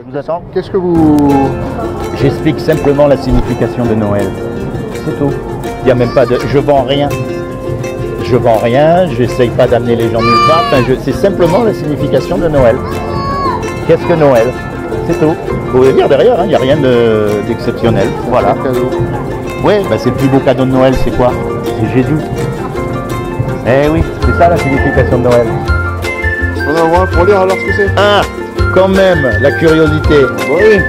Je vous attends. Qu'est-ce que vous... J'explique simplement la signification de Noël. C'est tout. Il n'y a même pas de... Je vends rien. Je vends rien, j'essaye pas d'amener les gens nulle part. Enfin, c'est simplement la signification de Noël. Qu'est-ce que Noël? C'est tout. Vous pouvez lire derrière, il n'y a rien d'exceptionnel. Voilà. Oui, bah c'est le plus beau cadeau de Noël, c'est quoi? C'est Jésus. Eh oui, c'est ça la signification de Noël. On en a un pour lire alors ce que c'est. Ah, quand même, la curiosité. Oui.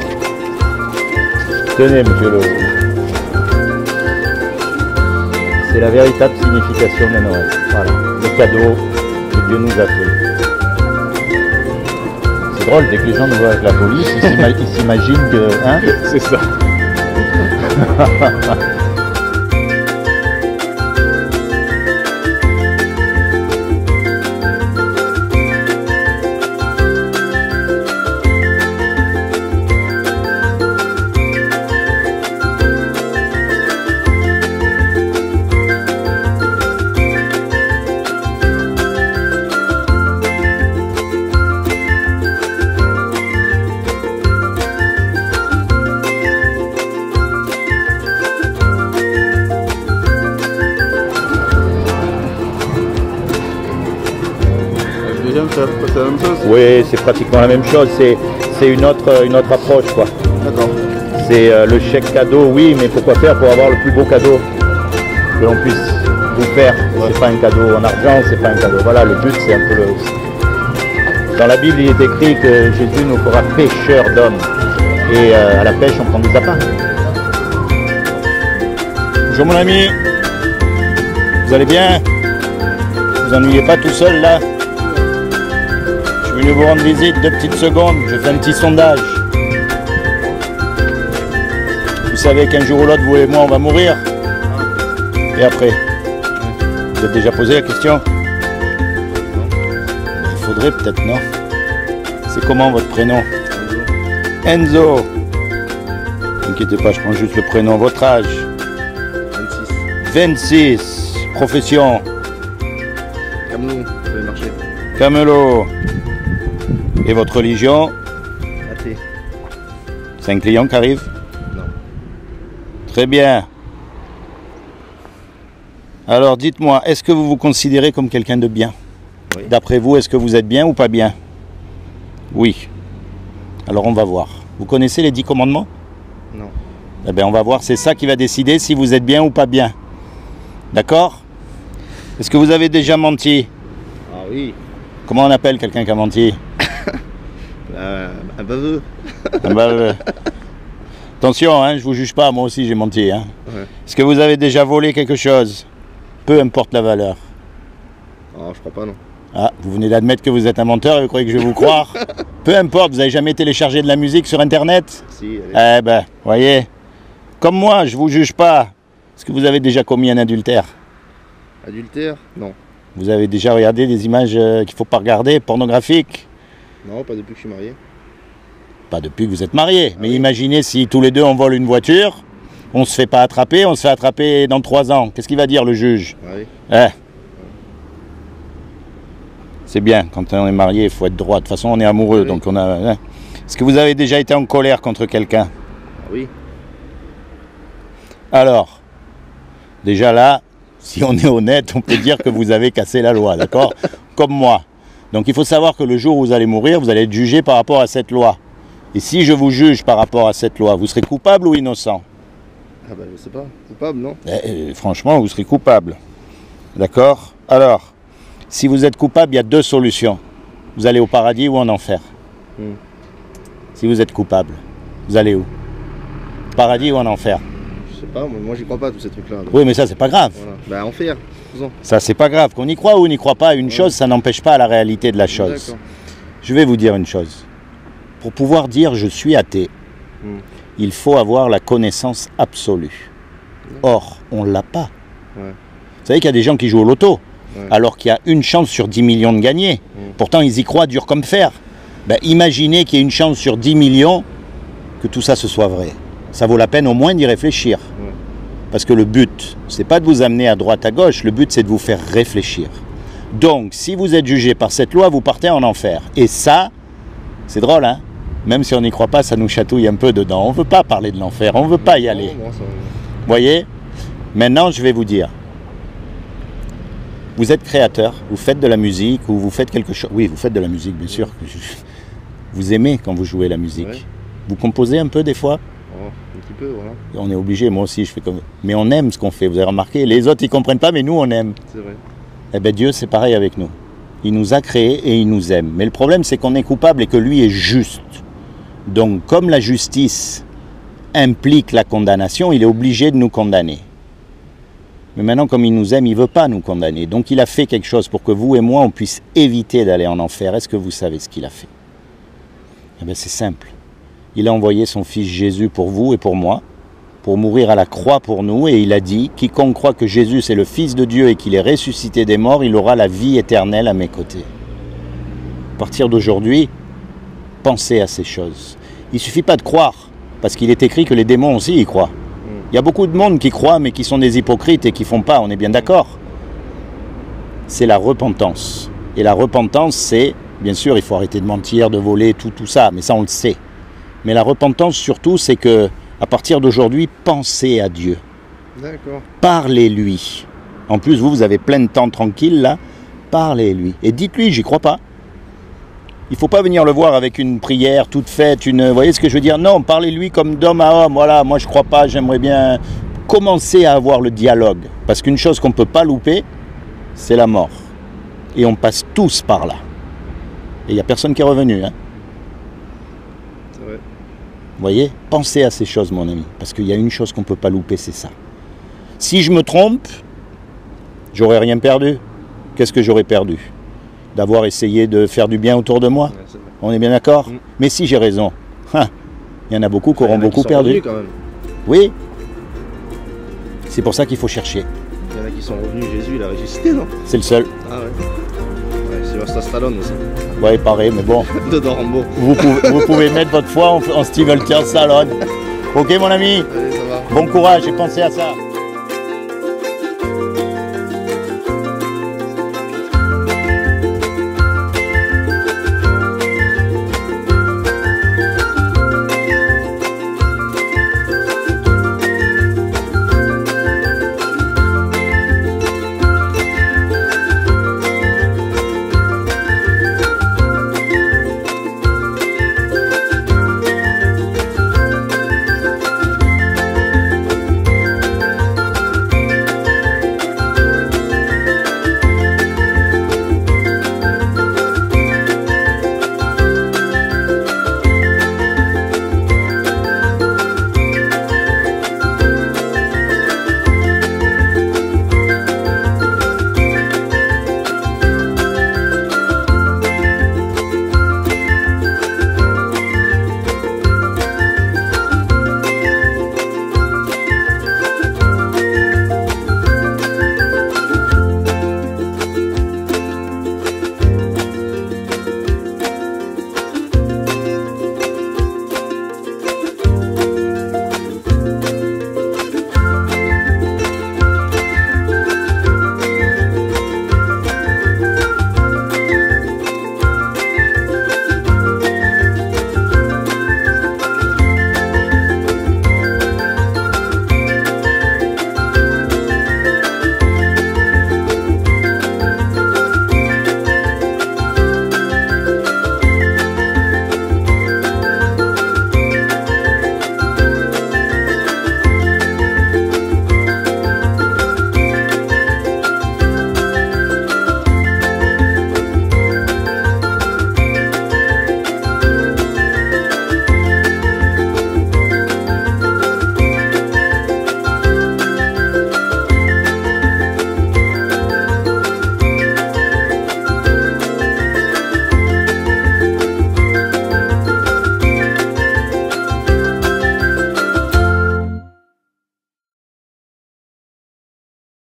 Tenez, monsieur le... C'est la véritable signification de Noël. Voilà, le cadeau que Dieu nous a fait. C'est drôle, dès que les gens nous voient avec la police, ils s'imaginent que... Hein? C'est ça. C'est la même chose? Oui, c'est pratiquement la même chose. C'est une autre approche, quoi. D'accord. C'est le chèque cadeau, oui, mais pourquoi faire pour avoir le plus beau cadeau que l'on puisse vous faire? Ouais. C'est pas un cadeau en argent, c'est pas un cadeau. Voilà, le but, c'est un peu le... Dans la Bible, il est écrit que Jésus nous fera pêcheurs d'hommes. Et à la pêche, on prend des appâts. Bonjour mon ami. Vous allez bien? Vous ennuyez pas tout seul là? Je suis venu vous rendre visite 2 petites secondes, je fais un petit sondage. Vous savez qu'un jour ou l'autre, vous et moi, on va mourir. Et après? Vous êtes déjà posé la question? Il faudrait peut-être, non? C'est comment votre prénom? Enzo. N'inquiétez pas, je prends juste le prénom. Votre âge? 26. Profession? Camelot, ça va marcher. Camelot. Et votre religion? Athée. C'est un client qui arrive? Non. Très bien. Alors dites-moi, est-ce que vous vous considérez comme quelqu'un de bien? Oui. D'après vous, est-ce que vous êtes bien ou pas bien? Oui. Alors on va voir. Vous connaissez les 10 commandements? Non. Eh bien on va voir, c'est ça qui va décider si vous êtes bien ou pas bien. D'accord? Est-ce que vous avez déjà menti? Ah oui. Comment on appelle quelqu'un qui a menti? Un baveux. Un baveux. Attention, hein, je vous juge pas, moi aussi j'ai menti. Hein. Ouais. Est-ce que vous avez déjà volé quelque chose? Peu importe la valeur. Oh, je crois pas, non. Ah, vous venez d'admettre que vous êtes un menteur et vous croyez que je vais vous croire? Peu importe, vous avez jamais téléchargé de la musique sur internet? Si, allez. Eh ben, voyez. Comme moi, je vous juge pas. Est-ce que vous avez déjà commis un adultère? Adultère? Non. Vous avez déjà regardé des images qu'il faut pas regarder, pornographiques? Non, pas depuis que je suis marié. Pas depuis que vous êtes mariés. Ah mais oui. Imaginez si tous les deux on vole une voiture, on se fait pas attraper, on se fait attraper dans 3 ans. Qu'est-ce qu'il va dire le juge? Ah oui. Eh. C'est bien, quand on est marié, il faut être droit. De toute façon, on est amoureux, Oui. donc on a... Hein. Est-ce que vous avez déjà été en colère contre quelqu'un? Ah oui. Alors, déjà là, si on est honnête, on peut dire que vous avez cassé la loi, d'accord? Comme moi. Donc il faut savoir que le jour où vous allez mourir, vous allez être jugé par rapport à cette loi. Et si je vous juge par rapport à cette loi, vous serez coupable ou innocent? Ah bah je sais pas. Coupable, non? Franchement, vous serez coupable. D'accord? Alors, si vous êtes coupable, il y a 2 solutions. Vous allez au paradis ou en enfer. Si vous êtes coupable, vous allez où? Paradis ou en enfer? Je sais pas, moi j'y crois pas tous ces trucs-là. Donc. Oui, mais ça, c'est pas grave. Voilà. Bah enfer, faisons. Ça, c'est pas grave. Qu'on y croit ou on n'y croit pas, une chose, ça n'empêche pas la réalité de la chose. D'accord. Je vais vous dire une chose. Pour pouvoir dire je suis athée, il faut avoir la connaissance absolue. Or, on ne l'a pas. Ouais. Vous savez qu'il y a des gens qui jouent au loto, Ouais. alors qu'il y a une chance sur 10 millions de gagner. Pourtant, ils y croient dur comme fer. Ben, imaginez qu'il y ait une chance sur 10 millions que tout ça se soit vrai. Ça vaut la peine au moins d'y réfléchir. Ouais. Parce que le but, c'est pas de vous amener à droite, à gauche, le but c'est de vous faire réfléchir. Donc, si vous êtes jugé par cette loi, vous partez en enfer. Et ça, c'est drôle, hein? Même si on n'y croit pas, ça nous chatouille un peu dedans. On ne veut pas parler de l'enfer, on ne veut pas y aller. Non, ça... Vous voyez? Maintenant, je vais vous dire. Vous êtes créateur, vous faites de la musique ou vous faites quelque chose. Oui, vous faites de la musique, bien sûr. Vous aimez quand vous jouez la musique. Ouais. Vous composez un peu des fois? Oh, un petit peu, voilà. On est obligé, moi aussi je fais comme... Mais on aime ce qu'on fait, vous avez remarqué. Les autres ils ne comprennent pas, mais nous on aime. C'est vrai. Eh bien Dieu c'est pareil avec nous. Il nous a créés et il nous aime. Mais le problème c'est qu'on est coupable et que lui est juste. Donc comme la justice implique la condamnation, il est obligé de nous condamner. Mais maintenant comme il nous aime, il ne veut pas nous condamner. Donc il a fait quelque chose pour que vous et moi on puisse éviter d'aller en enfer. Est-ce que vous savez ce qu'il a fait? Eh bien c'est simple. Il a envoyé son fils Jésus pour vous et pour moi, pour mourir à la croix pour nous, et il a dit, quiconque croit que Jésus est le Fils de Dieu et qu'il est ressuscité des morts, il aura la vie éternelle à mes côtés. À partir d'aujourd'hui, pensez à ces choses. Il ne suffit pas de croire, parce qu'il est écrit que les démons aussi y croient. Il y a beaucoup de monde qui croient, mais qui sont des hypocrites et qui ne font pas, on est bien d'accord. C'est la repentance. Et la repentance, c'est, bien sûr, il faut arrêter de mentir, de voler, tout ça, mais ça on le sait. Mais la repentance surtout, c'est que à partir d'aujourd'hui, pensez à Dieu. D'accord. Parlez-lui. En plus, vous avez plein de temps tranquille là. Parlez-lui. Et dites-lui, j'y crois pas. Il ne faut pas venir le voir avec une prière toute faite, vous voyez ce que je veux dire? Non, parlez-lui comme d'homme à homme. Voilà, moi je crois pas, j'aimerais bien commencer à avoir le dialogue. Parce qu'une chose qu'on ne peut pas louper, c'est la mort. Et on passe tous par là. Et il n'y a personne qui est revenu. Hein. Ouais. Vous voyez? Pensez à ces choses, mon ami. Parce qu'il y a une chose qu'on ne peut pas louper, c'est ça. Si je me trompe, j'aurais rien perdu. Qu'est-ce que j'aurais perdu? D'avoir essayé de faire du bien autour de moi. Ouais, on est bien d'accord? Mais si j'ai raison, il y en a beaucoup qui auront beaucoup perdu. Quand même. Oui. C'est pour ça qu'il faut chercher. Il y en a qui sont revenus, Jésus, il a ressuscité, non? C'est le seul. Ah ouais. Ouais, Sylvester Stallone aussi. Ouais, pareil, mais bon. Dedans Rambo. Vous pouvez mettre votre foi en Sylvester Stallone. Ok, mon ami? Allez, ça va. Bon courage et pensez à ça.